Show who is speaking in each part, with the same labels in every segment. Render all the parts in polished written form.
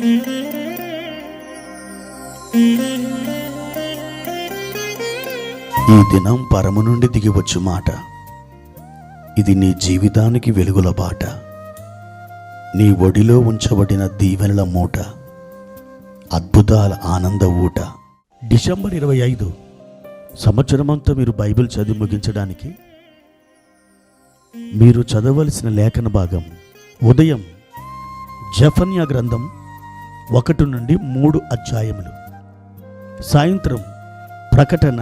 Speaker 1: ఈ దినం పరము నుండి దిగివచ్చు మాట, ఇది నీ జీవితానికి వెలుగుల బాట, నీ ఒడిలో ఉంచబడిన దీవెనల మూట, అద్భుతాల ఆనంద ఊట. డిసెంబర్ 25 సంవత్సరమంతా మీరు బైబిల్ చదివి ముగించడానికి మీరు చదవలసిన లేఖన భాగం ఉదయం జెఫన్యా గ్రంథం 1 నుండి 3 అధ్యాయములు, సాయంత్రం ప్రకటన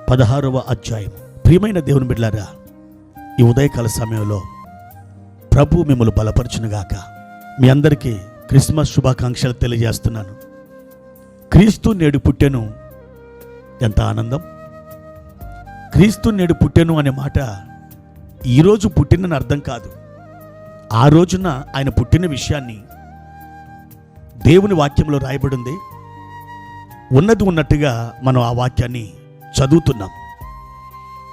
Speaker 1: 16వ అధ్యాయం. ప్రియమైన దేవుని బిడ్డలారా, ఈ ఉదయకాల సమయంలో ప్రభు మిమ్మల్ని బలపరచునుగాక. మీ అందరికీ క్రిస్మస్ శుభాకాంక్షలు తెలియజేస్తున్నాను. క్రీస్తు నేడు పుట్టెను, ఎంత ఆనందం! క్రీస్తు నేడు పుట్టెను అనే మాట ఈరోజు పుట్టినని అర్థం కాదు. ఆ రోజున ఆయన పుట్టిన విషయాన్ని దేవుని వాక్యంలో రాయబడింది. ఉన్నది ఉన్నట్టుగా మనం ఆ వాక్యాన్ని చదువుతున్నాం.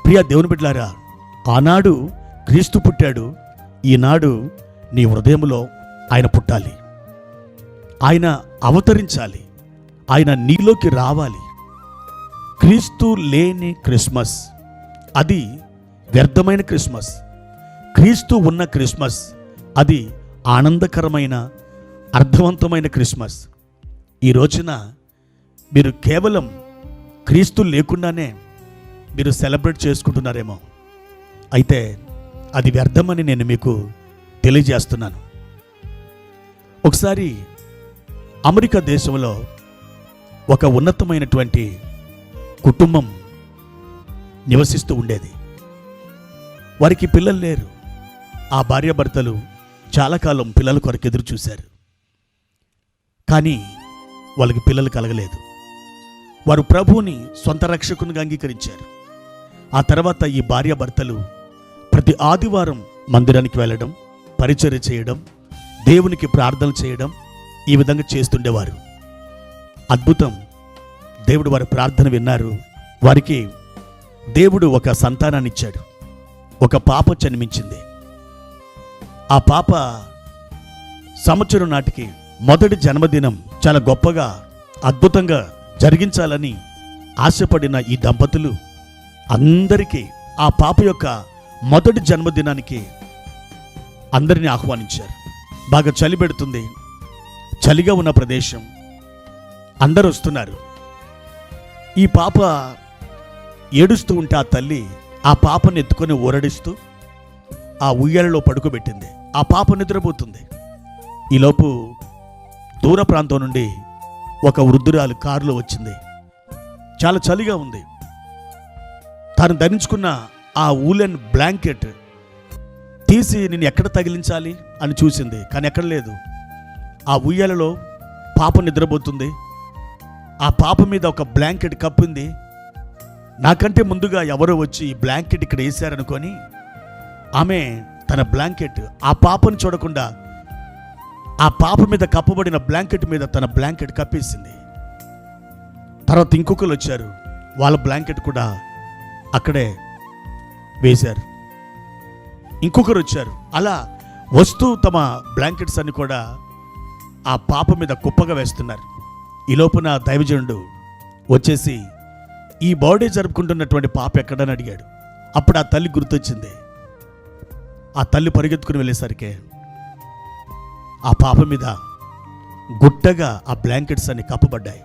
Speaker 1: ప్రియ దేవుని బిడ్డలారా, ఆనాడు క్రీస్తు పుట్టాడు, ఈనాడు నీ హృదయంలో ఆయన పుట్టాలి, ఆయన అవతరించాలి, ఆయన నీలోకి రావాలి. క్రీస్తు లేని క్రిస్మస్ అది వ్యర్థమైన క్రిస్మస్. క్రీస్తు ఉన్న క్రిస్మస్ అది ఆనందకరమైన అర్థవంతమైన క్రిస్మస్. ఈ రోజున మీరు కేవలం క్రీస్తు లేకుండానే మీరు సెలబ్రేట్ చేసుకుంటున్నారేమో, అయితే అది వ్యర్థమని నేను మీకు తెలియజేస్తున్నాను. ఒకసారి అమెరికా దేశంలో ఒక ఉన్నతమైనటువంటి కుటుంబం నివసిస్తూ ఉండేది. వారికి పిల్లలు లేరు. ఆ భార్యాభర్తలు చాలా కాలం పిల్లల కొరకు ఎదురు చూశారు, కానీ వాళ్ళకి పిల్లలు కలగలేదు. వారు ప్రభువుని సొంత రక్షకునిగా అంగీకరించారు. ఆ తర్వాత ఈ భార్యాభర్తలు ప్రతి ఆదివారం మందిరానికి వెళ్ళడం, పరిచర్య చేయడం, దేవునికి ప్రార్థన చేయడం, ఈ విధంగా చేస్తుండేవారు. అద్భుతం! దేవుడు వారి ప్రార్థన విన్నారు. వారికి దేవుడు ఒక సంతానాన్ని ఇచ్చాడు. ఒక పాప జన్మించింది. ఆ పాప సంవత్సరం నాటికి మొదటి జన్మదినం చాలా గొప్పగా అద్భుతంగా జరిగించాలని ఆశపడిన ఈ దంపతులు అందరికీ ఆ పాప యొక్క మొదటి జన్మదినానికి అందరినీ ఆహ్వానించారు. బాగా చలి పెడుతుంది, చలిగా ఉన్న ప్రదేశం, అందరూ వస్తున్నారు. ఈ పాప ఏడుస్తూ ఉంటే ఆ తల్లి ఆ పాపను ఎత్తుకొని ఊరడిస్తూ ఆ ఉయ్యాలలో పడుకోబెట్టింది. ఆ పాప నిద్రపోతుంది. ఈలోపు దూర ప్రాంతం నుండి ఒక వృద్ధురాలు కారులో వచ్చింది. చాలా చలిగా ఉంది. తాను ధరించుకున్న ఆ ఊలెన్ బ్లాంకెట్ తీసి నేను ఎక్కడ తగిలించాలి అని చూసింది, కానీ ఎక్కడ లేదు. ఆ ఉయ్యాలలో పాప నిద్రపోతుంది. ఆ పాప మీద ఒక బ్లాంకెట్ కప్పింది. నాకంటే ముందుగా ఎవరో వచ్చి ఈ బ్లాంకెట్ ఇక్కడ వేశారనుకొని ఆమె తన బ్లాంకెట్ ఆ పాపను చూడకుండా ఆ పాప మీద కప్పబడిన బ్లాంకెట్ మీద తన బ్లాంకెట్ కప్పేసింది. తర్వాత ఇంకొకరు వచ్చారు, వాళ్ళ బ్లాంకెట్ కూడా అక్కడే వేశారు. ఇంకొకరు వచ్చారు, అలా వస్తూ తమ బ్లాంకెట్స్ అన్ని కూడా ఆ పాప మీద కుప్పగా వేస్తున్నారు. ఈ లోపున దైవజనుడు వచ్చేసి ఈ బర్త్డే జరుపుకుంటున్నటువంటి పాప ఎక్కడని అడిగాడు. అప్పుడు ఆ తల్లి గుర్తొచ్చింది. ఆ తల్లి పరిగెత్తుకుని వెళ్ళేసరికి ఆ పాప మీద గుట్టగా ఆ బ్లాంకెట్స్ అన్ని కప్పబడ్డాయి.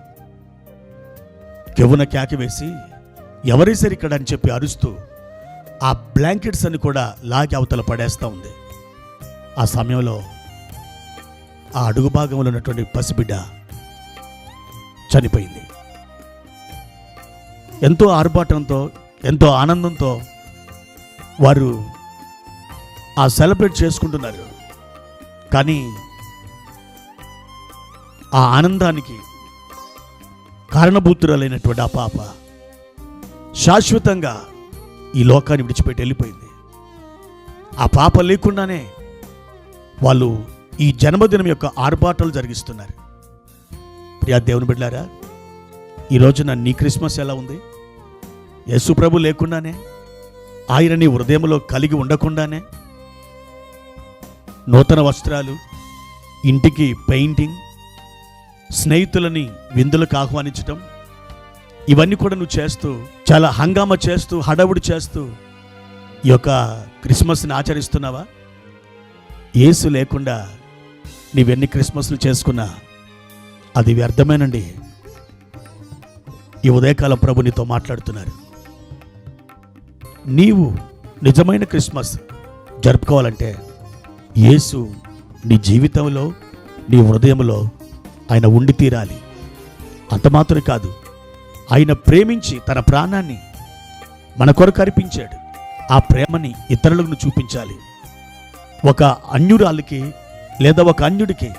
Speaker 1: కెవ్వున కేక వేసి ఎవరేసారు ఇక్కడ అని చెప్పి అరుస్తూ ఆ బ్లాంకెట్స్ అన్ని కూడా లాగి అవతల పడేస్తూ ఉంది. ఆ సమయంలో ఆ అడుగు భాగంలో ఉన్నటువంటి పసిబిడ్డ చనిపోయింది. ఎంతో ఆర్భాటంతో, ఎంతో ఆనందంతో వారు ఆ సెలబ్రేట్ చేసుకుంటున్నారు. కానీ ఆ ఆనందానికి కారణభూతురాలైనటువంటి ఆ పాప శాశ్వతంగా ఈ లోకాన్ని విడిచిపెట్టి వెళ్ళిపోయింది. ఆ పాప లేకుండానే వాళ్ళు ఈ జన్మదినం యొక్క ఆర్భాటాలు జరిగిస్తున్నారు. ప్రియా దేవుని బిడ్డలారా, ఈ రోజున నీ క్రిస్మస్ ఎలా ఉంది? యేసు ప్రభు లేకుండానే, ఆయన నీ హృదయంలో కలిగి ఉండకుండానే నూతన వస్త్రాలు, ఇంటికి పెయింటింగ్, స్నేహితులని విందులకు ఆహ్వానించటం, ఇవన్నీ కూడా నువ్వు చేస్తూ చాలా హంగామా చేస్తూ హడావుడి చేస్తూ ఈ యొక్క క్రిస్మస్ని ఆచరిస్తున్నావా? యేసు లేకుండా నీవెన్ని క్రిస్మస్లు చేసుకున్నా అది వ్యర్థమేనండి. ఈ ఉదయకాలం ప్రభు నీతో మాట్లాడుతున్నారు. నీవు నిజమైన క్రిస్మస్ జరుపుకోవాలంటే యేసు నీ జీవితంలో, నీ హృదయంలో ఆయన ఉండి తీరాలి. అంత మాత్రమే కాదు, ఆయన ప్రేమించి తన ప్రాణాన్ని మన కొరకు అర్పించాడు. ఆ ప్రేమని ఇతరులకు చూపించాలి. ఒక అన్యురాలికి లేదా ఒక అన్యుడికి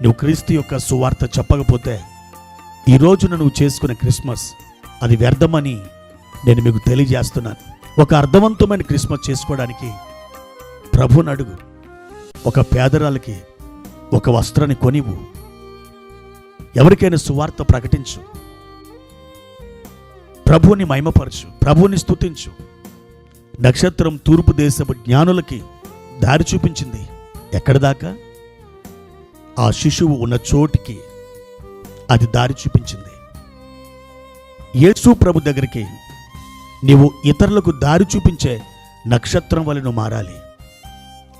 Speaker 1: నువ్వు క్రీస్తు యొక్క సువార్త చెప్పకపోతే ఈ రోజున నువ్వు చేసుకునే క్రిస్మస్ అది వ్యర్థమని నేను మీకు తెలియజేస్తున్నాను. ఒక అర్థవంతమైన క్రిస్మస్ చేసుకోవడానికి ప్రభువుని అడుగు. ఒక పేదరాలకి ఒక వస్త్రాన్ని కొనివు. ఎవరికైనా సువార్త ప్రకటించు. ప్రభువుని మహిమపరచు, ప్రభువుని స్తుతించు. నక్షత్రం తూర్పు దేశపు జ్ఞానులకి దారి చూపించింది. ఎక్కడి దాకా? ఆ శిశువు ఉన్న చోటికి అది దారి చూపించింది. యేసు ప్రభు దగ్గరికి నీవు ఇతరులకు దారి చూపించే నక్షత్రం వలె నువ్వు మారాలి.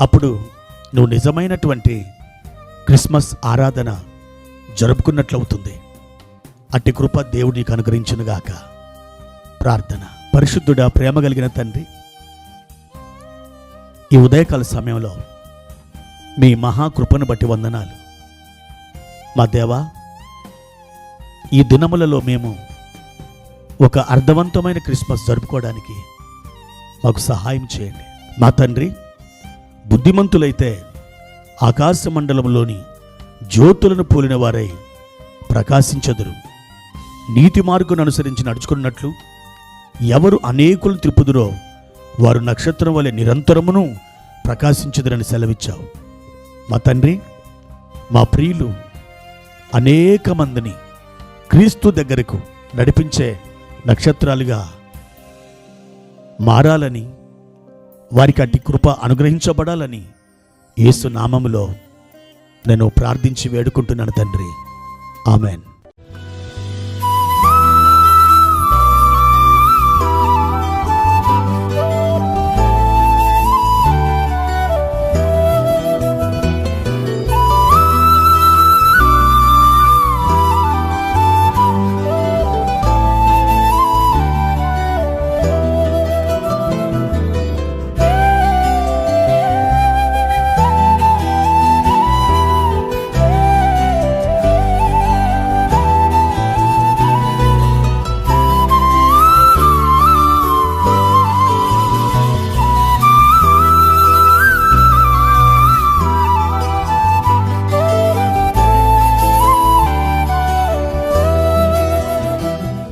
Speaker 1: అప్పుడు నువ్వు నిజమైనటువంటి క్రిస్మస్ ఆరాధన జరుపుకున్నట్లవుతుంది. అట్టి కృప దేవుడు నీకు అనుగ్రహించునుగాక. ప్రార్థన. పరిశుద్ధుడా, ప్రేమ కలిగిన తండ్రి, ఈ ఉదయకాల సమయంలో మీ మహాకృపను బట్టి వందనాలు. మా దేవా, ఈ దినములలో మేము ఒక అర్థవంతమైన క్రిస్మస్ జరుపుకోవడానికి మాకు సహాయం చేయండి. మా తండ్రి, బుద్ధిమంతులైతే ఆకాశ మండలంలోని జ్యోతులను పోలిన వారై ప్రకాశించెదరు. నీతి మార్గును అనుసరించి నడుచుకున్నట్లు ఎవరు అనేకులు త్రిప్పుదురో వారు నక్షత్రం వలె నిరంతరమును ప్రకాశించెదరని సెలవిచ్చావు. మా తండ్రి, మా ప్రియులు అనేక మందిని క్రీస్తు దగ్గరకు నడిపించే నక్షత్రాలుగా మారాలని, వారికి అట్టి కృప అనుగ్రహించబడాలని యేసు నామములో నేను ప్రార్థించి వేడుకుంటున్నాను తండ్రి. ఆమెన్.